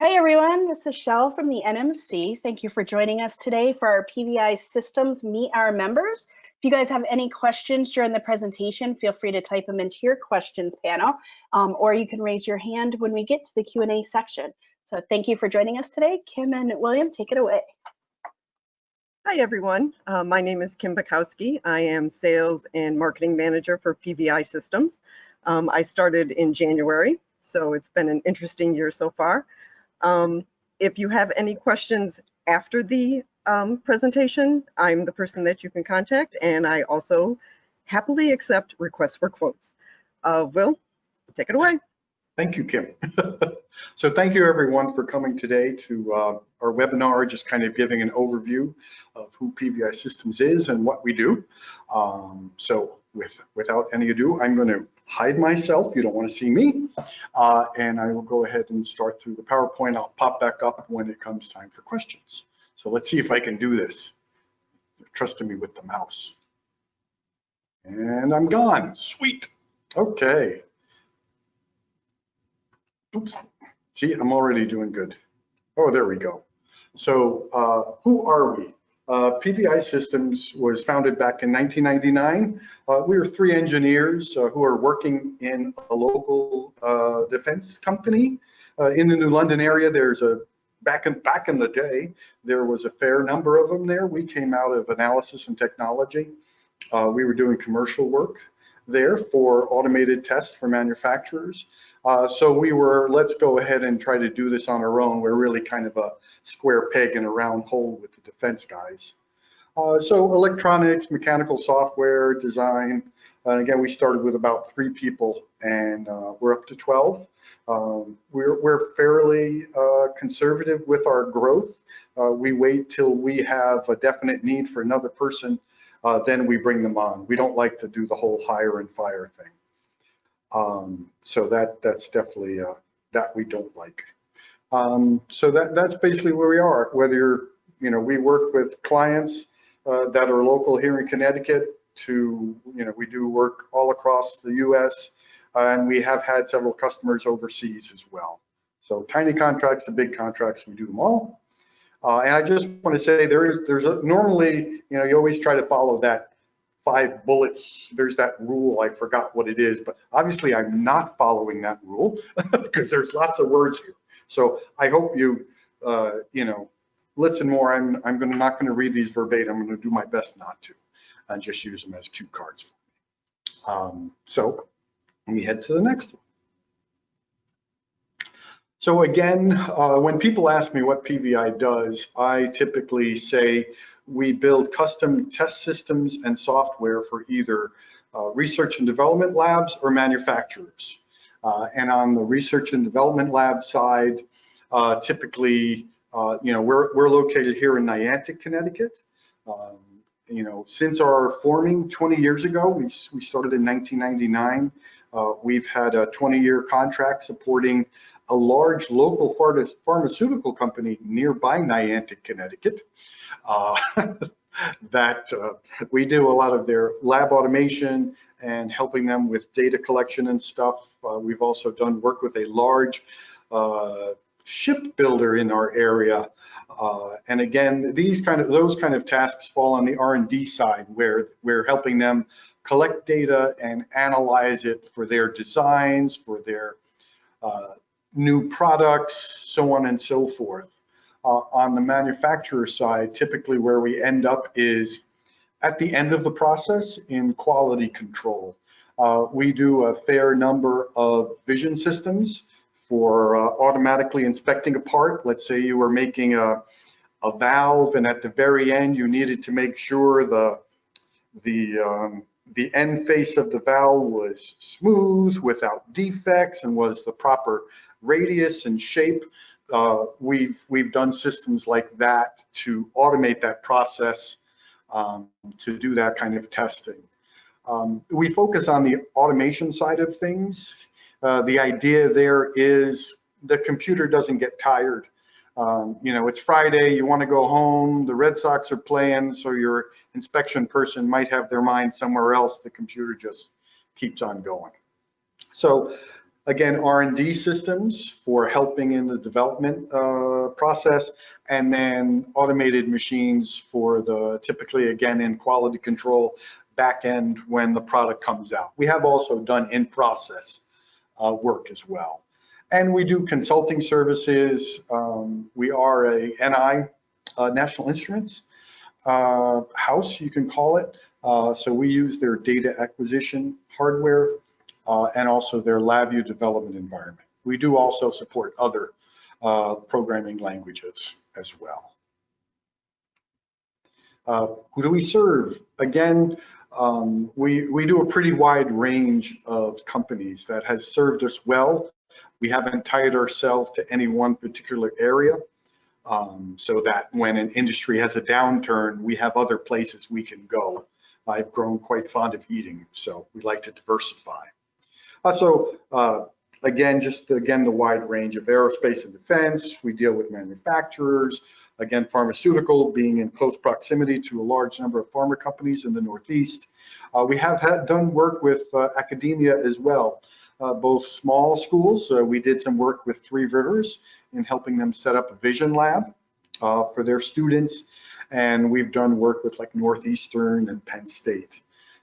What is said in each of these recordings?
Hi everyone, this is Shell from the NMC. Thank you for joining us today for our PVI Systems Meet Our Members. If you guys have any questions during the presentation, feel free to type them into your questions panel, or you can raise your hand when we get to the Q&A section. So thank you for joining us today. Kim and William, take it away. Hi everyone, my name is Kim Bukowski. I am Sales and Marketing Manager for PVI Systems. I started in January, so it's been an interesting year so far. If you have any questions after the presentation, I'm the person that you can contact, and I also happily accept requests for quotes. Will, take it away. Thank you, Kim. So thank you everyone for coming today to our webinar, just kind of giving an overview of who PVI Systems is and what we do. So without any ado, I'm going to hide myself. You don't want to see me. And I will go ahead and start through the PowerPoint. I'll pop back up when it comes time for questions. So let's see if I can do this. They're trusting me with the mouse. And I'm gone. Sweet. Okay. Oops. See, I'm already doing good. Oh, there we go. So who are we? PVI Systems was founded back in 1999. We were 3 engineers who are working in a local defense company in the New London area. There's back in the day, there was a fair number of them there. We came out of analysis and technology. We were doing commercial work there for automated tests for manufacturers. So we were, let's go ahead and try to do this on our own. We're really kind of a square peg in a round hole with the defense guys. So electronics, mechanical software, design. Again, we started with about 3 people, and we're up to 12. We're fairly conservative with our growth. We wait till we have a definite need for another person, then we bring them on. We don't like to do the whole hire and fire thing. So that's definitely that we don't like. So that's basically where we are. Whether we work with clients that are local here in Connecticut to we do work all across the U.S. And we have had several customers overseas as well. So tiny contracts to big contracts, we do them all. And I just want to say normally you always try to follow that 5 bullets. There's that rule, I forgot what it is, but obviously I'm not following that rule because there's lots of words here. So I hope you listen more. I'm not going to read these verbatim. I'm going to do my best not to, and just use them as cue cards for me. So let me head to the next one. So again, when people ask me what PVI does, I typically say we build custom test systems and software for either research and development labs or manufacturers. And on the research and development lab side, typically, we're located here in Niantic, Connecticut. Since our forming 20 years ago, we started in 1999. We've had a 20-year contract supporting a large local pharmaceutical company nearby Niantic, Connecticut. That we do a lot of their lab automation and helping them with data collection and stuff. We've also done work with a large shipbuilder in our area. And again, those kind of tasks fall on the R&D side, where we're helping them collect data and analyze it for their designs, for their new products, so on and so forth. On the manufacturer side, typically where we end up is at the end of the process in quality control. We do a fair number of vision systems for automatically inspecting a part. Let's say you were making a valve, and at the very end you needed to make sure the end face of the valve was smooth, without defects, and was the proper radius and shape. We've done systems like that to automate that process, to do that kind of testing. We focus on the automation side of things. The idea there is the computer doesn't get tired. It's Friday, you want to go home, the Red Sox are playing, so your inspection person might have their mind somewhere else. The computer just keeps on going. So Again, R&D systems for helping in the development process, and then automated machines for the typically, again, in quality control back end when the product comes out. We have also done in-process work as well. And we do consulting services. We are a NI, National Instruments house, you can call it. So we use their data acquisition hardware and also their LabVIEW development environment. We do also support other programming languages as well. Who do we serve? Again, we do a pretty wide range of companies that has served us well. We haven't tied ourselves to any one particular area, so that when an industry has a downturn, we have other places we can go. I've grown quite fond of eating, so we like to diversify. Again, the wide range of aerospace and defense. We deal with manufacturers. Again, pharmaceutical, being in close proximity to a large number of pharma companies in the Northeast. We have done work with academia as well, both small schools. We did some work with Three Rivers in helping them set up a vision lab for their students. And we've done work with like Northeastern and Penn State.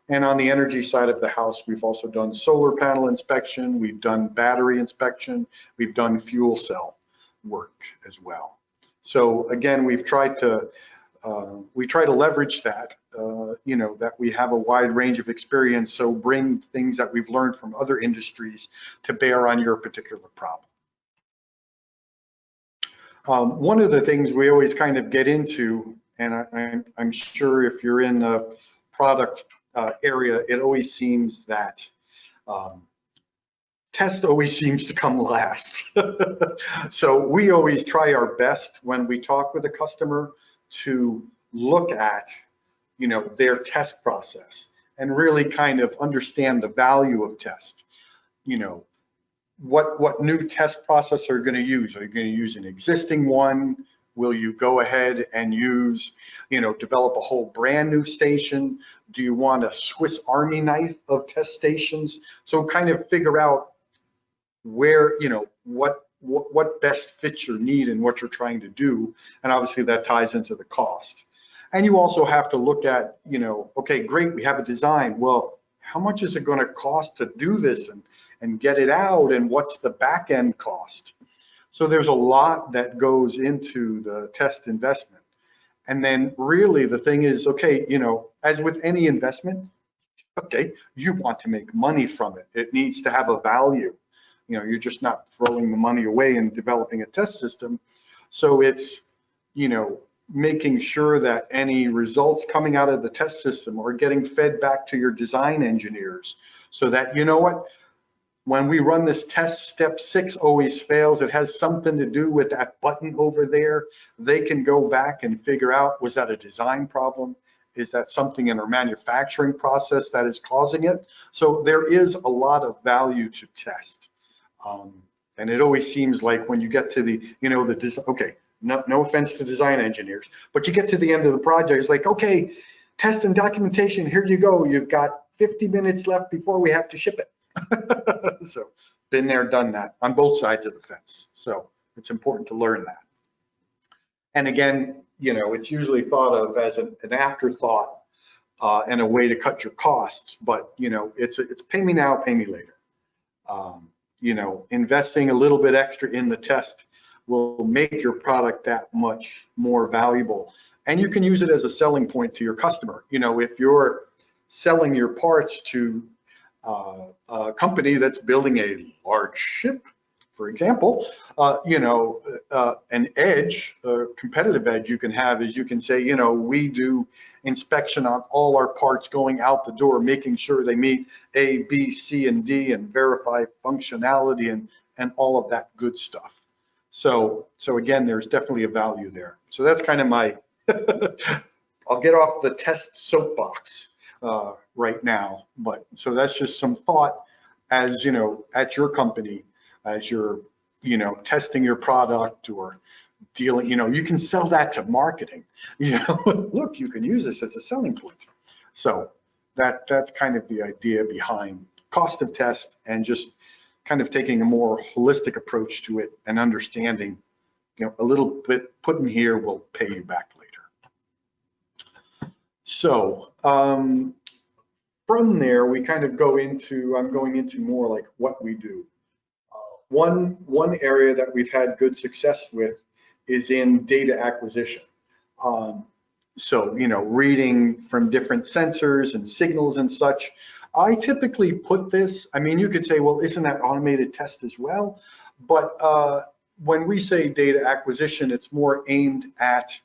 And on the energy side of the house, we've also done solar panel inspection, we've done battery inspection, we've done fuel cell work as well. So again, we try to leverage that, that we have a wide range of experience. So bring things that we've learned from other industries to bear on your particular problem. One of the things we always kind of get into, and I'm sure if you're in the product area, it always seems that test always seems to come last. So we always try our best when we talk with a customer to look at, their test process and really kind of understand the value of test. What new test process are you going to use? Are you going to use an existing one? Will you go ahead and use, develop a whole brand new station? Do you want a Swiss Army knife of test stations? So kind of figure out where, what best fits your need and what you're trying to do. And obviously that ties into the cost. And you also have to look at, okay, great, we have a design. Well, how much is it going to cost to do this and get it out? And what's the back end cost? So there's a lot that goes into the test investment. And then really the thing is, okay, as with any investment, okay, you want to make money from it. It needs to have a value. You're just not throwing the money away and developing a test system. So it's, making sure that any results coming out of the test system are getting fed back to your design engineers so that, when we run this test, step 6 always fails. It has something to do with that button over there. They can go back and figure out, was that a design problem? Is that something in our manufacturing process that is causing it? So there is a lot of value to test. And it always seems like when you get to the, okay, no offense to design engineers, but you get to the end of the project, it's like, okay, test and documentation, here you go. You've got 50 minutes left before we have to ship it. So been there, done that on both sides of the fence. So it's important to learn that. And again, it's usually thought of as an afterthought and a way to cut your costs, but it's pay me now, pay me later. Investing a little bit extra in the test will make your product that much more valuable. And you can use it as a selling point to your customer. If you're selling your parts to a company that's building a large ship, for example, an edge, a competitive edge you can have is you can say, we do inspection on all our parts going out the door, making sure they meet A, B, C, and D, and verify functionality and all of that good stuff. So again, there's definitely a value there. So that's kind of my, I'll get off the test soapbox right now, but so that's just some thought as at your company, as you're testing your product or dealing, you can sell that to marketing. Look, you can use this as a selling point. So that's kind of the idea behind cost of test and just kind of taking a more holistic approach to it and understanding, a little bit put in here will pay you back later. So from there, we kind of I'm going into more like what we do. One area that we've had good success with is in data acquisition. So, reading from different sensors and signals and such. I typically put this, you could say, well, isn't that automated test as well? But when we say data acquisition, it's more aimed at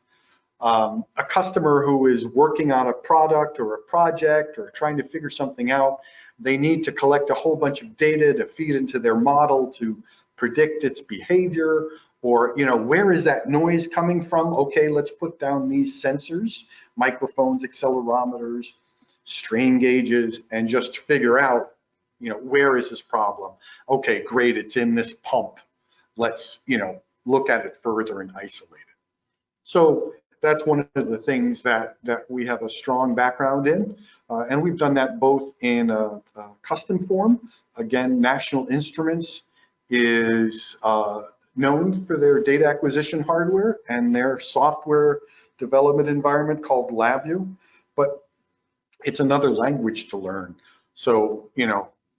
a customer who is working on a product or a project or trying to figure something out. They need to collect a whole bunch of data to feed into their model to predict its behavior, or where is that noise coming from? Okay, let's put down these sensors, microphones, accelerometers, strain gauges, and just figure out, where is this problem? Okay, great, it's in this pump. Let's, look at it further and isolate it. So that's one of the things that we have a strong background in, and we've done that both in a custom form. Again, National Instruments is known for their data acquisition hardware and their software development environment called LabVIEW, but it's another language to learn. So,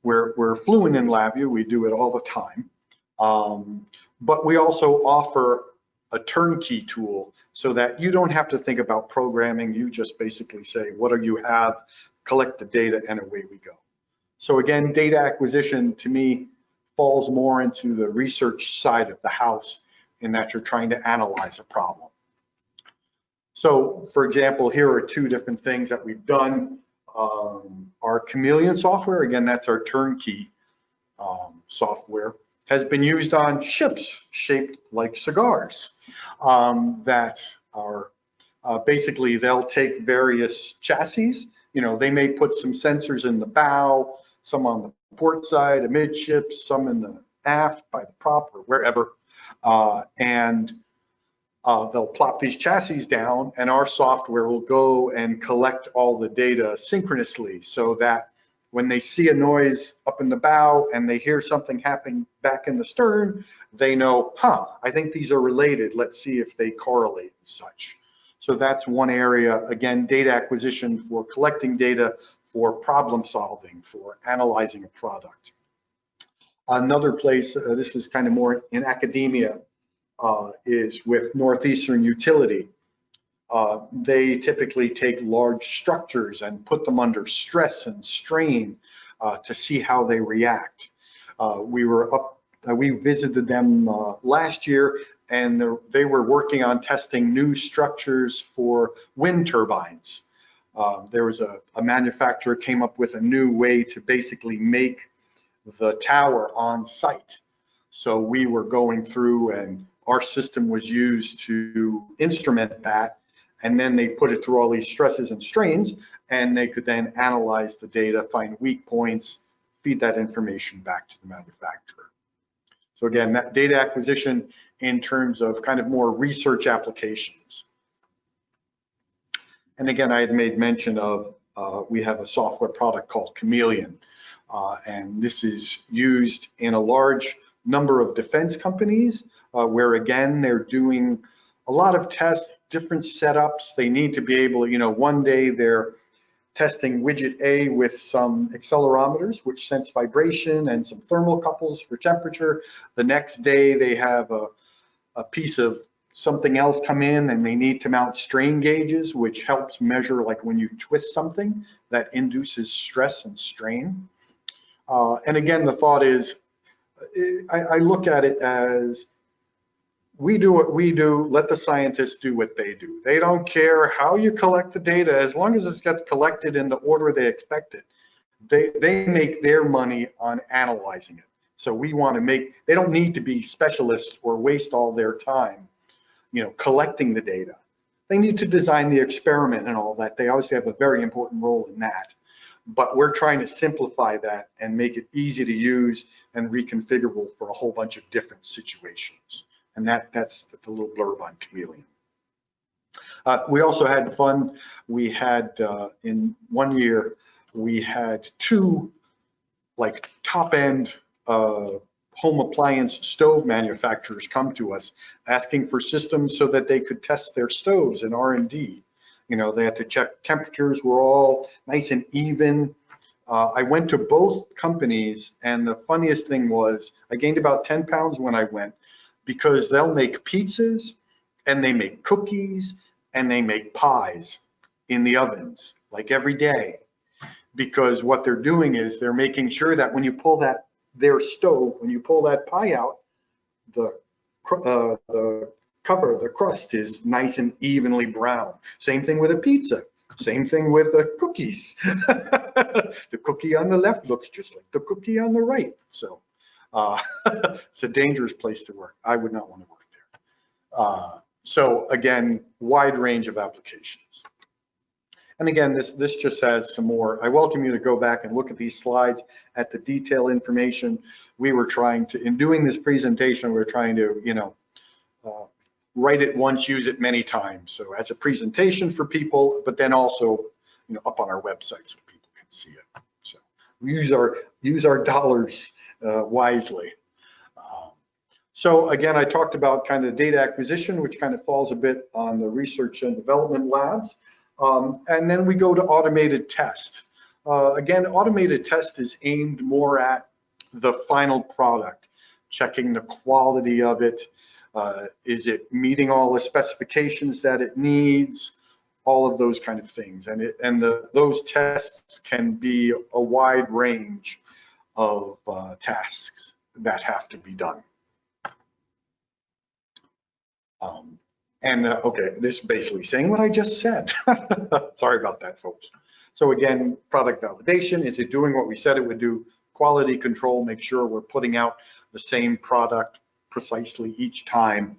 we're fluent in LabVIEW, we do it all the time, but we also offer a turnkey tool so that you don't have to think about programming. You just basically say, what do you have, collect the data, and away we go. So again, data acquisition to me falls more into the research side of the house in that you're trying to analyze a problem. So for example, here are two different things that we've done. Our Chameleon software, again, that's our turnkey software, has been used on ships shaped like cigars that are basically, they'll take various chassis. They may put some sensors in the bow, some on the port side, amidships, some in the aft by the prop or wherever, and they'll plop these chassis down, and our software will go and collect all the data synchronously so that when they see a noise up in the bow and they hear something happening back in the stern, they know, I think these are related. Let's see if they correlate and such. So that's one area, again, data acquisition for collecting data, for problem solving, for analyzing a product. Another place, this is kind of more in academia, is with Northeastern Utility. They typically take large structures and put them under stress and strain to see how they react. We visited them last year, and they were working on testing new structures for wind turbines. There was a manufacturer came up with a new way to basically make the tower on site. So we were going through, and our system was used to instrument that, and then they put it through all these stresses and strains, and they could then analyze the data, find weak points, feed that information back to the manufacturer. So again, that data acquisition in terms of kind of more research applications. And again, I had made mention of, we have a software product called Chameleon, and this is used in a large number of defense companies where, again, they're doing a lot of tests, different setups. They need to be able, one day they're testing widget A with some accelerometers, which sense vibration, and some thermocouples for temperature. The next day they have a piece of something else come in, and they need to mount strain gauges, which helps measure, like when you twist something, that induces stress and strain. And again, the thought is, I look at it as, we do what we do, let the scientists do what they do. They don't care how you collect the data, as long as it gets collected in the order they expect it. They make their money on analyzing it. So we want to make, they don't need to be specialists or waste all their time, collecting the data. They need to design the experiment and all that. They obviously have a very important role in that. But we're trying to simplify that and make it easy to use and reconfigurable for a whole bunch of different situations. And that's a little blurb on Chameleon. We also had fun. We had, in one year, we had two top-end home appliance stove manufacturers come to us asking for systems so that they could test their stoves in R&D. You know, they had to check temperatures were all nice and even. I went to both companies, and the funniest thing was I gained about 10 pounds when I went, because they'll make pizzas and they make cookies and they make pies in the ovens like every day. Because what they're doing is they're making sure that when you pull their stove, when you pull that pie out, the cover, the crust is nice and evenly brown. Same thing with a pizza. Same thing with the cookies. The cookie on the left looks just like the cookie on the right. So it's a dangerous place to work. I would not want to work there. So again, wide range of applications. And again, this just has some more. I welcome you to go back and look at these slides at the detailed information. We were trying to, in doing this presentation, we were trying to, you know, write it once, use it many times. So as a presentation for people, but then also, you know, up on our website so people can see it. So we use our dollars wisely. So again, I talked about kind of data acquisition, which kind of falls a bit on the research and development labs. And then we go to automated test. Again, automated test is aimed more at the final product, checking the quality of it. Is it meeting all the specifications that it needs? All of those kind of things. And those tests can be a wide range of tasks that have to be done. Okay, this is basically saying what I just said. Sorry about that, folks. So again, product validation, is it doing what we said it would do? Quality control, make sure we're putting out the same product precisely each time.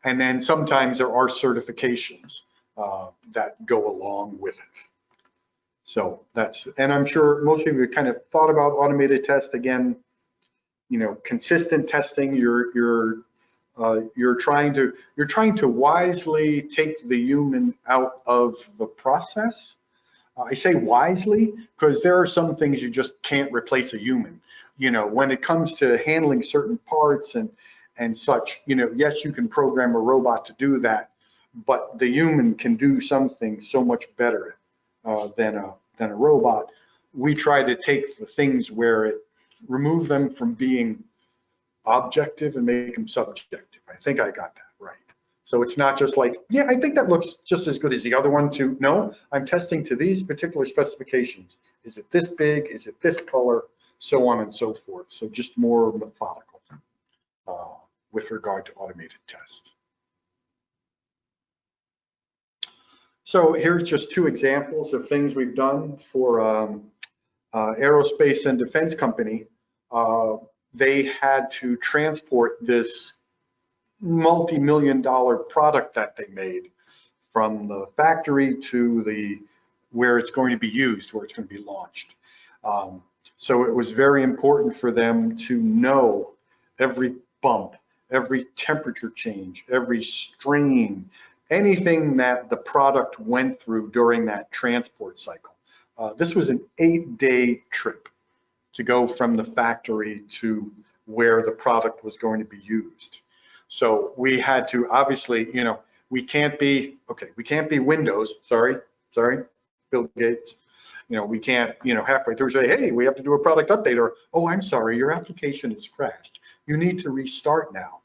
And then sometimes there are certifications that go along with it. So that's, and I'm sure most of you kind of thought about automated test. Again, you know, consistent testing, you're trying to wisely take the human out of the process. I say wisely because there are some things you just can't replace a human. You know, when it comes to handling certain parts and such, you know, yes, you can program a robot to do that, but the human can do some things so much better than a robot. We try to take the things where it remove them from being objective and make them subjective. I think I got that right. So it's not just like, yeah, I think that looks just as good as the other one too. No, I'm testing to these particular specifications. Is it this big? Is it this color? So on and so forth. So just more methodical with regard to automated tests. So here's just two examples of things we've done for aerospace and defense company. They had to transport this multi-million-dollar product that they made from the factory to where it's going to be used, where it's going to be launched. So it was very important for them to know every bump, every temperature change, every strain, anything that the product went through during that transport cycle. This was an 8-day trip to go from the factory to where the product was going to be used. So we had to, obviously, you know, we can't be Windows, sorry, Bill Gates. You know, we can't, you know, halfway through say, hey, we have to do a product update, or, oh, I'm sorry, your application is crashed. You need to restart now.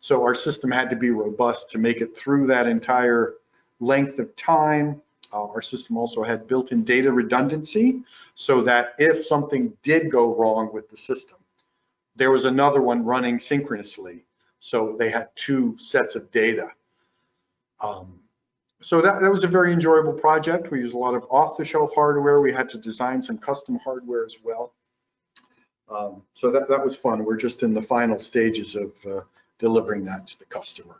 So our system had to be robust to make it through that entire length of time. Our system also had built-in data redundancy so that if something did go wrong with the system, there was another one running synchronously. So they had two sets of data. So that was a very enjoyable project. We used a lot of off-the-shelf hardware. We had to design some custom hardware as well. So that was fun. We're just in the final stages of delivering that to the customer.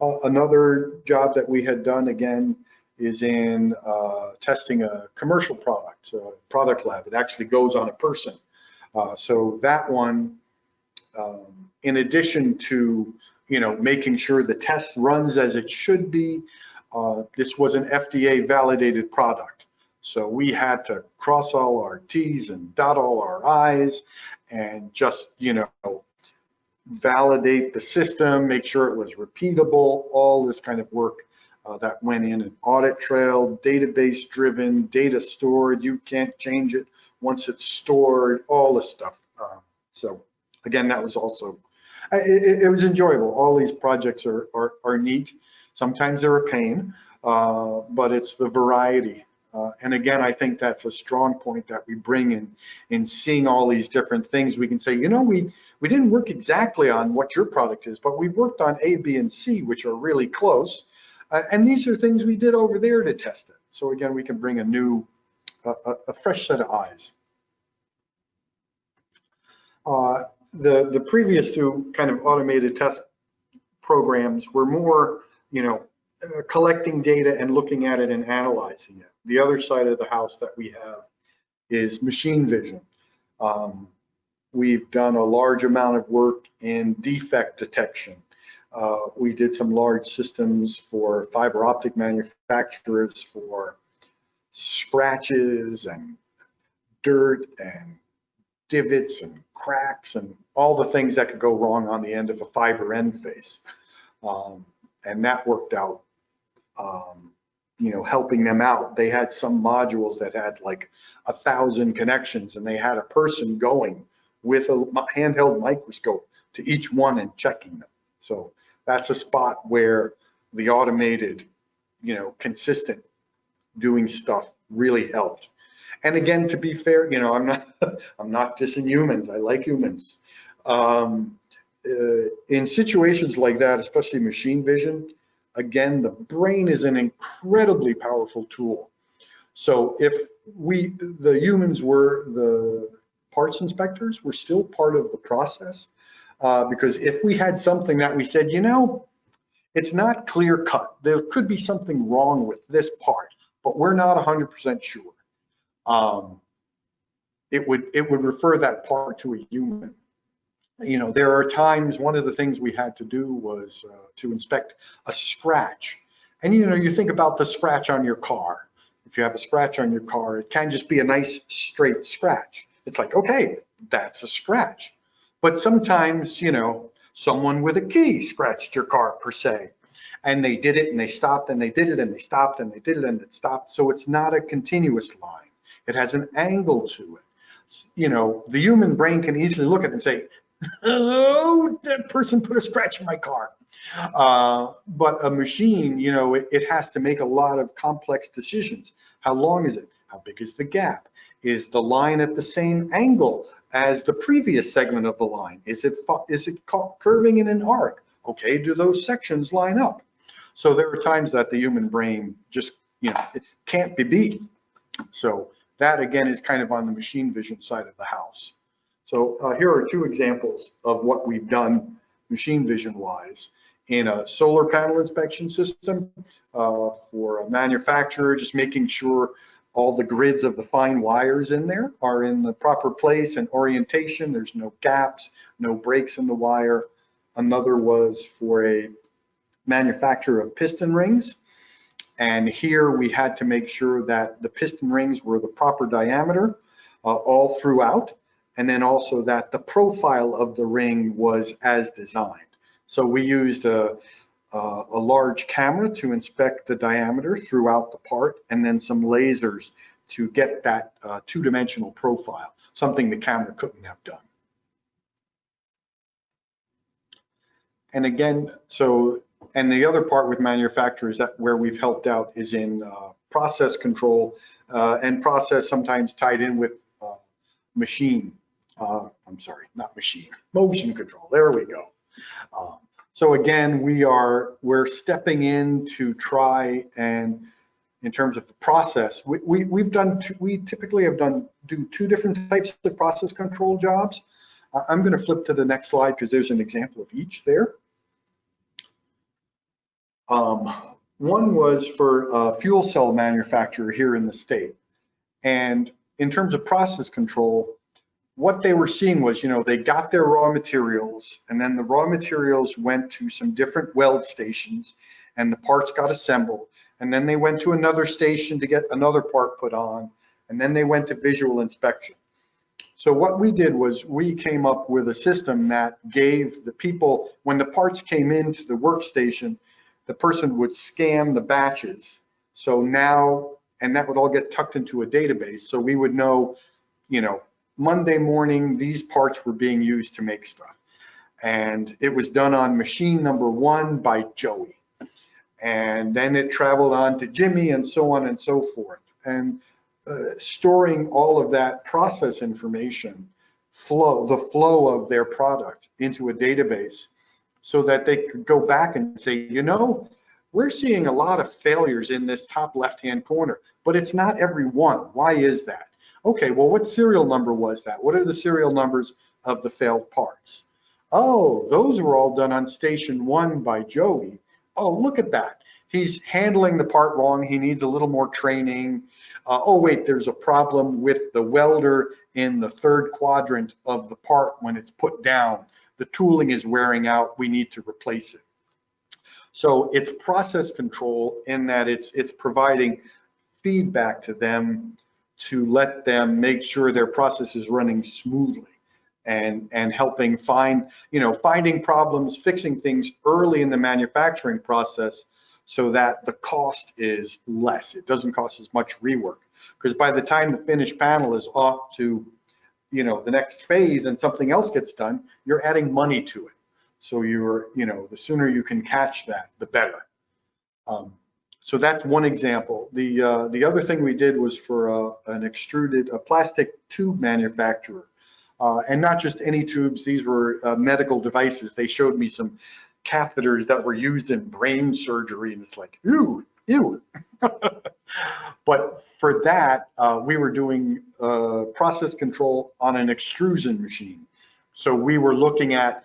Another job that we had done, again, is in testing a commercial product, so a product lab. It actually goes on a person. So that one, in addition to, you know, making sure the test runs as it should be, this was an FDA validated product. So we had to cross all our T's and dot all our I's and just, validate the system, make sure it was repeatable, all this kind of work that went in an audit trail, database driven, data stored, you can't change it once it's stored, all this stuff. So again, that was also, it was enjoyable. All these projects are neat. Sometimes they're a pain, but it's the variety. And again, I think that's a strong point that we bring in seeing all these different things. We can say, we didn't work exactly on what your product is, but we worked on A, B, and C, which are really close. And these are things we did over there to test it. So again, we can bring a fresh set of eyes. The previous two kind of automated test programs were more, collecting data and looking at it and analyzing it. The other side of the house that we have is machine vision. We've done a large amount of work in defect detection. We did some large systems for fiber optic manufacturers for scratches and dirt and divots and cracks and all the things that could go wrong on the end of a fiber end face. And that worked out, helping them out. They had some modules that had like 1,000 connections, and they had a person going with a handheld microscope to each one and checking them. So that's a spot where the automated, consistent doing stuff really helped. And again, to be fair, I'm not dissing humans. I like humans. In situations like that, especially machine vision, again, the brain is an incredibly powerful tool. So if the humans were the parts inspectors, we're still part of the process, because if we had something that we said, it's not clear cut, there could be something wrong with this part, but we're not 100% sure. It would refer that part to a human. There are times, one of the things we had to do was to inspect a scratch. And you think about the scratch on your car. If you have a scratch on your car, it can just be a nice straight scratch. It's like, okay, that's a scratch. But sometimes, someone with a key scratched your car per se. And they did it and they stopped and they did it and they stopped and they did it and it stopped. So it's not a continuous line. It has an angle to it. The human brain can easily look at it and say, oh, that person put a scratch in my car. But a machine, it has to make a lot of complex decisions. How long is it? How big is the gap? Is the line at the same angle as the previous segment of the line? Is it curving in an arc? Okay, do those sections line up? So there are times that the human brain just, it can't be beat. So that again is kind of on the machine vision side of the house. So here are two examples of what we've done machine vision wise in a solar panel inspection system for a manufacturer, just making sure all the grids of the fine wires in there are in the proper place and orientation. There's no gaps, no breaks in the wire. Another was for a manufacturer of piston rings. And here we had to make sure that the piston rings were the proper diameter all throughout. And then also that the profile of the ring was as designed. So we used a large camera to inspect the diameter throughout the part, and then some lasers to get that two-dimensional profile, something the camera couldn't have done. And again, and the other part with manufacturers that where we've helped out is in process control, and process sometimes tied in with motion control. There we go. So again, we're stepping in to try and, in terms of the process, we typically do two different types of process control jobs. I'm going to flip to the next slide because there's an example of each there. One was for a fuel cell manufacturer here in the state, and in terms of process control, what they were seeing was, they got their raw materials, and then the raw materials went to some different weld stations, and the parts got assembled, and then they went to another station to get another part put on, and then they went to visual inspection. So what we did was we came up with a system that gave the people, when the parts came into the workstation, the person would scan the batches. So now, and that would all get tucked into a database. So we would know, Monday morning, these parts were being used to make stuff. And it was done on machine number 1 by Joey. And then it traveled on to Jimmy and so on and so forth. And storing all of that process information, the flow of their product into a database so that they could go back and say, we're seeing a lot of failures in this top left-hand corner, but it's not every one. Why is that? Okay, well, what serial number was that? What are the serial numbers of the failed parts? Oh, those were all done on station 1 by Joey. Oh, look at that. He's handling the part wrong. He needs a little more training. Oh, wait, there's a problem with the welder in the 3rd quadrant of the part when it's put down. The tooling is wearing out. We need to replace it. So it's process control in that it's providing feedback to them to let them make sure their process is running smoothly and helping finding problems, fixing things early in the manufacturing process so that the cost is less. It doesn't cost as much rework, because by the time the finished panel is off to the next phase and something else gets done, you're adding money to it. So the sooner you can catch that, the better. So that's one example. The other thing we did was for a plastic tube manufacturer, and not just any tubes. These were medical devices. They showed me some catheters that were used in brain surgery, and it's like, ew. But for that, we were doing process control on an extrusion machine. So we were looking at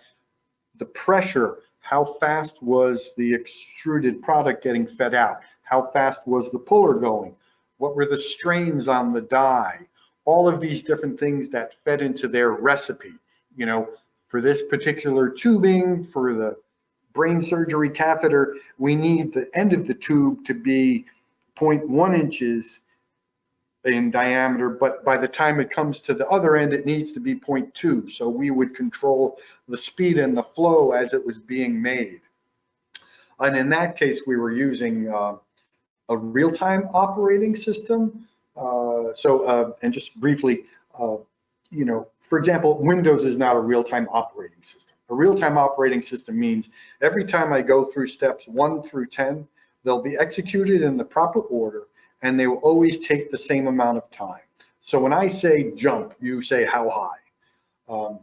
the pressure, how fast was the extruded product getting fed out? How fast was the puller going? What were the strains on the die? All of these different things that fed into their recipe. For this particular tubing, for the brain surgery catheter, we need the end of the tube to be 0.1 inches in diameter, but by the time it comes to the other end, it needs to be 0.2. So we would control the speed and the flow as it was being made. And in that case, we were using a real-time operating system. And just briefly, for example, Windows is not a real-time operating system. A real-time operating system means every time I go through steps 1 through 10, they'll be executed in the proper order, and they will always take the same amount of time. So when I say jump, you say how high,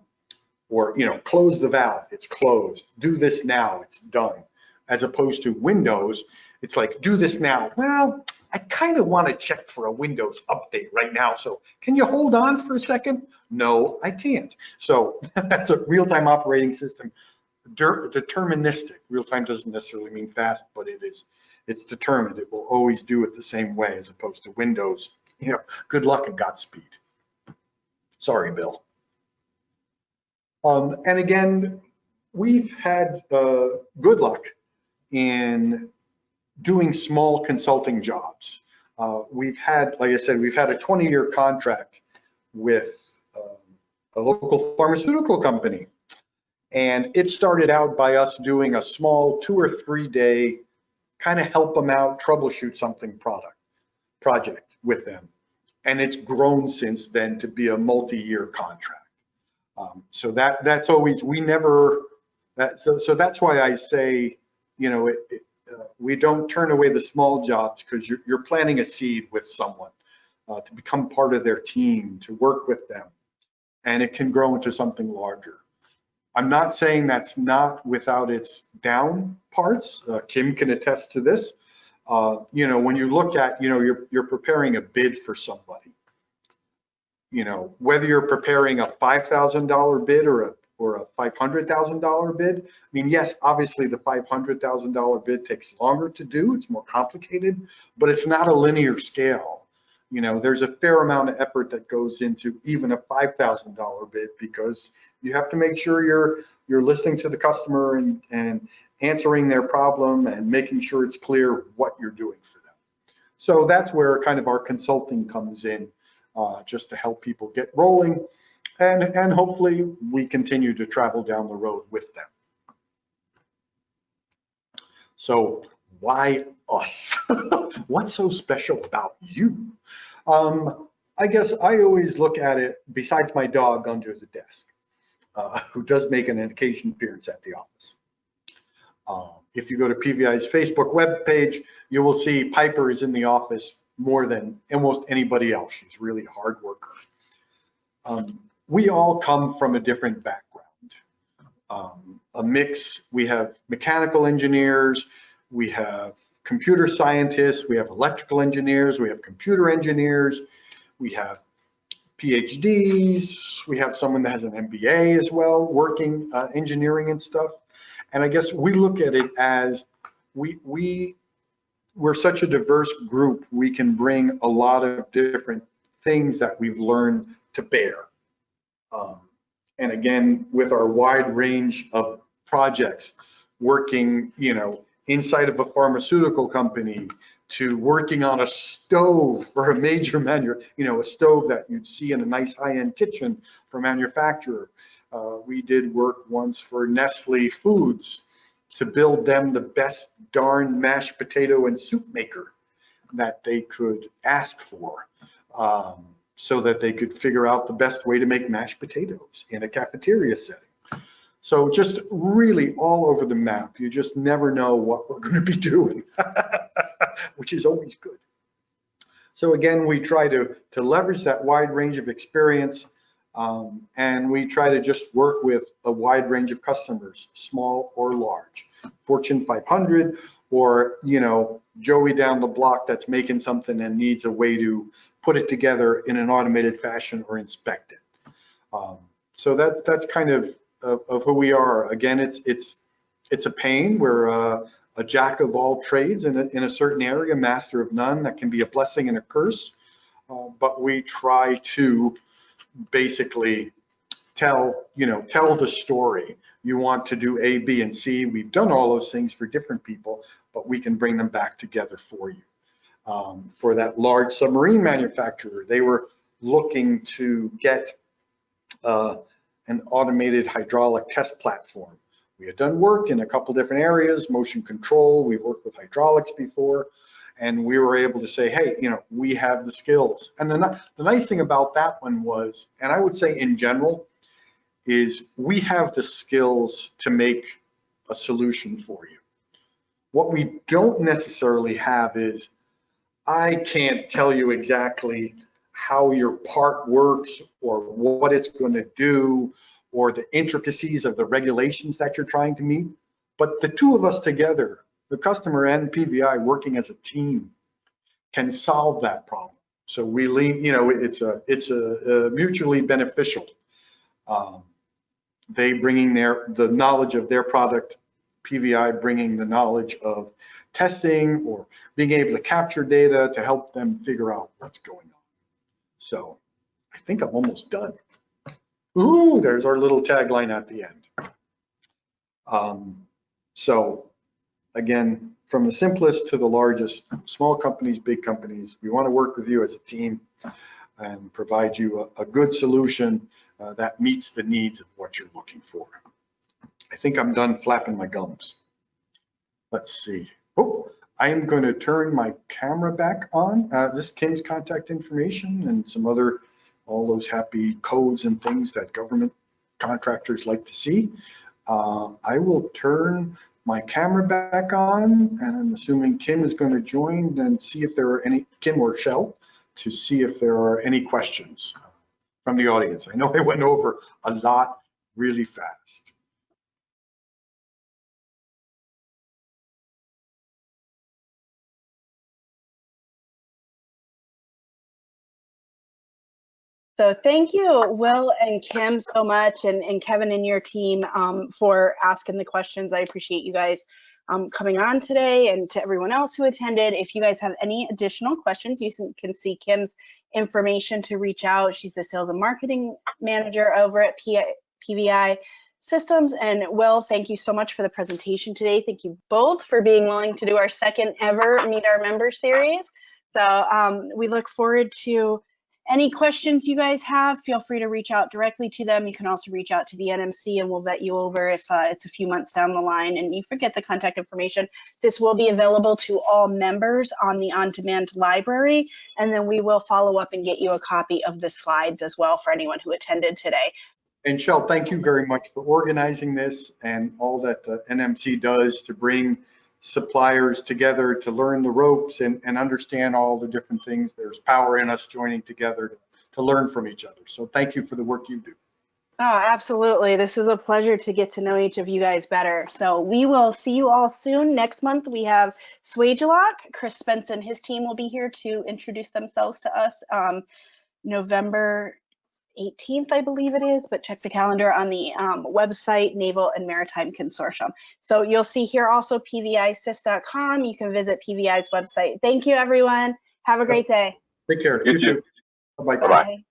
or close the valve, it's closed. Do this now, it's done. As opposed to Windows, it's like, do this now. Well, I kind of want to check for a Windows update right now, so can you hold on for a second? No, I can't. So that's a real-time operating system, deterministic. Real-time doesn't necessarily mean fast, but it is. It's determined. It will always do it the same way, as opposed to Windows. Good luck and Godspeed. Sorry, Bill. And again, we've had good luck in doing small consulting jobs. We've had, like I said, we've had a 20-year contract with a local pharmaceutical company. And it started out by us doing a small 2 or 3 day kind of help them out, troubleshoot something project with them. And it's grown since then to be a multi-year contract. So that's always, so that's why I say, we don't turn away the small jobs, because you're planting a seed with someone to become part of their team, to work with them, and it can grow into something larger. I'm not saying that's not without its down parts. Kim can attest to this. When you look at, you're preparing a bid for somebody. Whether you're preparing a $5,000 bid or a $500,000 bid. I mean, yes, obviously the $500,000 bid takes longer to do. It's more complicated, but it's not a linear scale. There's a fair amount of effort that goes into even a $5,000 bid, because you have to make sure you're listening to the customer and answering their problem and making sure it's clear what you're doing for them. So that's where kind of our consulting comes in, just to help people get rolling. and hopefully we continue to travel down the road with them. So why us? What's so special about you? I guess I always look at it, besides my dog under the desk, who does make an occasional appearance at the office. If you go to PVI's Facebook webpage, you will see Piper is in the office more than almost anybody else. She's really a hard worker. We all come from a different background. A mix, we have mechanical engineers, we have computer scientists, we have electrical engineers, we have computer engineers, we have PhDs, we have someone that has an MBA as well, working engineering and stuff. And I guess we look at it as we're such a diverse group, we can bring a lot of different things that we've learned to bear. And again, with our wide range of projects, working, inside of a pharmaceutical company to working on a stove for a major a stove that you'd see in a nice high-end kitchen for a manufacturer. We did work once for Nestle Foods to build them the best darn mashed potato and soup maker that they could ask for, so that they could figure out the best way to make mashed potatoes in a cafeteria setting. So just really all over the map. You just never know what we're going to be doing, which is always good. So again, we try to leverage that wide range of experience, and we try to just work with a wide range of customers, small or large, Fortune 500, or Joey down the block that's making something and needs a way to put it together in an automated fashion or inspect it. So that's kind of who we are. Again, it's a pain. We're a jack of all trades in a certain area, master of none. That can be a blessing and a curse. But we try to basically tell the story. You want to do A, B, and C. We've done all those things for different people, but we can bring them back together for you. For that large submarine manufacturer, they were looking to get an automated hydraulic test platform. We had done work in a couple different areas, motion control, we've worked with hydraulics before, and we were able to say, hey, we have the skills. And the nice thing about that one was, and I would say in general, is we have the skills to make a solution for you. What we don't necessarily have is, I can't tell you exactly how your part works or what it's going to do or the intricacies of the regulations that you're trying to meet. But the two of us together, the customer and PVI working as a team, can solve that problem. So we lean, it's a mutually beneficial. They bringing the knowledge of their product, PVI bringing the knowledge of testing or being able to capture data to help them figure out what's going on. So I think I'm almost done. Ooh, there's our little tagline at the end. So again, from the simplest to the largest, small companies, big companies, we want to work with you as a team and provide you a good solution that meets the needs of what you're looking for. I think I'm done flapping my gums. Let's see. Oh, I am going to turn my camera back on. This is Kim's contact information and some other, all those happy codes and things that government contractors like to see. I will turn my camera back on, and I'm assuming Kim is going to join and see if there are any, Kim or Shell, to see if there are any questions from the audience. I know I went over a lot really fast. So thank you, Will and Kim, so much, and Kevin and your team for asking the questions. I appreciate you guys coming on today, and to everyone else who attended. If you guys have any additional questions, you can see Kim's information to reach out. She's the sales and marketing manager over at PVI Systems. And Will, thank you so much for the presentation today. Thank you both for being willing to do our second ever Meet Our Member series. So we look forward to Any questions you guys have, feel free to reach out directly to them. You can also reach out to the NMC and we'll vet you over if it's a few months down the line and you forget the contact information. This will be available to all members on the on-demand library, and then we will follow up and get you a copy of the slides as well for anyone who attended today. And Shell, thank you very much for organizing this and all that the NMC does to bring suppliers together to learn the ropes and understand all the different things. There's power in us joining together to learn from each other. So thank you for the work you do. Oh, absolutely. This is a pleasure to get to know each of you guys better. So we will see you all soon. Next month, we have Swagelok. Chris Spence and his team will be here to introduce themselves to us. November 18th, I believe it is, but check the calendar on the website, Naval and Maritime Consortium. So you'll see here also pvisys.com. You can visit PVI's website. Thank you, everyone. Have a great day. Take care. You too. Bye-bye. Bye.